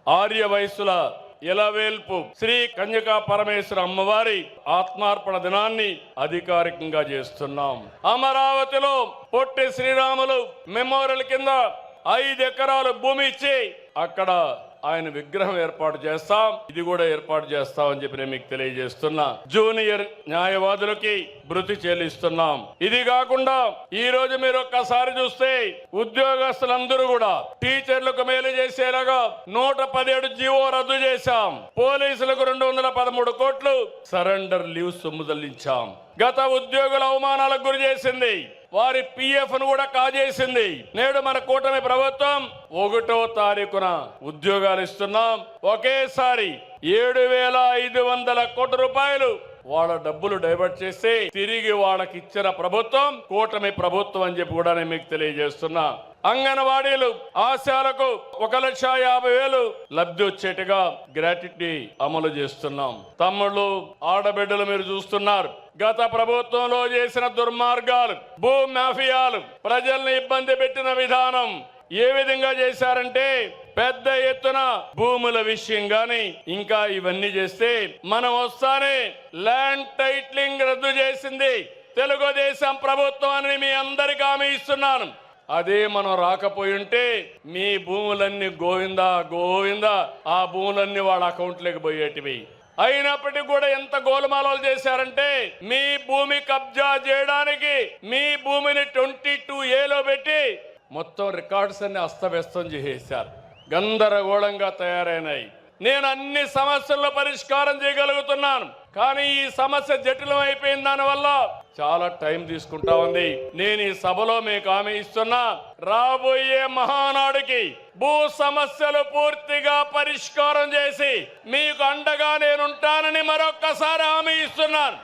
ఆర్య వయస్సుల ఇలవేల్పు శ్రీ కన్యకా పరమేశ్వర అమ్మవారి ఆత్మార్పణ దినాన్ని అధికారికంగా చేస్తున్నాం. అమరావతిలో పొట్టి శ్రీరాములు మెమోరియల్ కింద 5 ఎకరాలు భూమి ఇచ్చి అక్కడ ఆయన విగ్రహం ఏర్పాటు చేస్తాం. ఇది కూడా ఏర్పాటు చేస్తామని చెప్పి నేను మీకు తెలియజేస్తున్నా. జూనియర్ న్యాయవాదులకి భృతి చెల్లిస్తున్నాం. ఇది కాకుండా ఈ రోజు మీరు ఒక్కసారి చూస్తే ఉద్యోగస్తులందరూ కూడా టీచర్లకు మేలు చేసేలాగా 117 జీవో రద్దు చేశాం. పోలీసులకు 213 కోట్లు సరెండర్ లీవ్ సొమ్ము చెల్లించాం. గత ఉద్యోగుల అవమానాలకు గురి చేసింది, వారి పిఎఫ్ ను కూడా కాజేసింది. నేడు మన కూటమి ప్రభుత్వం 1వ తారీఖున ఉద్యోగాలు ఇస్తున్నాం. ఒకేసారి 7,500 కోట్ల రూపాయలు వాళ్ళ డబ్బులు డైవర్ట్ చేసి తిరిగి వాళ్ళకి ఇచ్చిన ప్రభుత్వం కూటమి ప్రభుత్వం అని చెప్పి కూడా నేను మీకు తెలియజేస్తున్నా. అంగన్వాడీలు ఆశాలకు 1,50,000 లబ్ధి వచ్చేట్టుగా గ్రాట్యుటీ అమలు చేస్తున్నాం. తమ్ముళ్ళు ఆడబిడ్డలు మీరు చూస్తున్నారు, గత ప్రభుత్వంలో చేసిన దుర్మార్గాలు, భూ మాఫియాలు, ప్రజల్ని ఇబ్బంది పెట్టిన విధానం ఏ విధంగా చేశారంటే పెద్ద ఎత్తున భూముల విషయం గాని ఇంకా ఇవన్నీ చేస్తే మనం వస్తానే ల్యాండ్ టైటిలింగ్ రద్దు చేసింది తెలుగుదేశం ప్రభుత్వం అని మీ అందరికీ హామీ ఇస్తున్నాను. అదే మనం రాకపోయి ఉంటే మీ భూములన్నీ గోవిందా గోవిందా, ఆ భూములన్నీ వాళ్ళ అకౌంట్లోకి పోయేటివి. అయినప్పటికీ కూడా ఎంత గోలమాలాలు చేశారంటే మీ భూమి కబ్జా చేయడానికి మీ భూమిని 22A పెట్టి మొత్తం రికార్డ్స్ అన్ని అస్తవ్యస్తం చేసేశారు, గందరగోళంగా తయారైనాయి. నేను అన్ని సమస్యల్లో పరిష్కారం చేయగలుగుతున్నాను, కానీ ఈ సమస్య జటిలం అయిపోయిన దానివల్ల చాలా టైం తీసుకుంటా ఉంది. నేను ఈ సభలో మీకు హామీ ఇస్తున్నా, రాబోయే మహానాడుకి భూ సమస్యలు పూర్తిగా పరిష్కారం చేసి మీకు అండగా నేనుంటానని మరొక్కసారి హామీ ఇస్తున్నాను.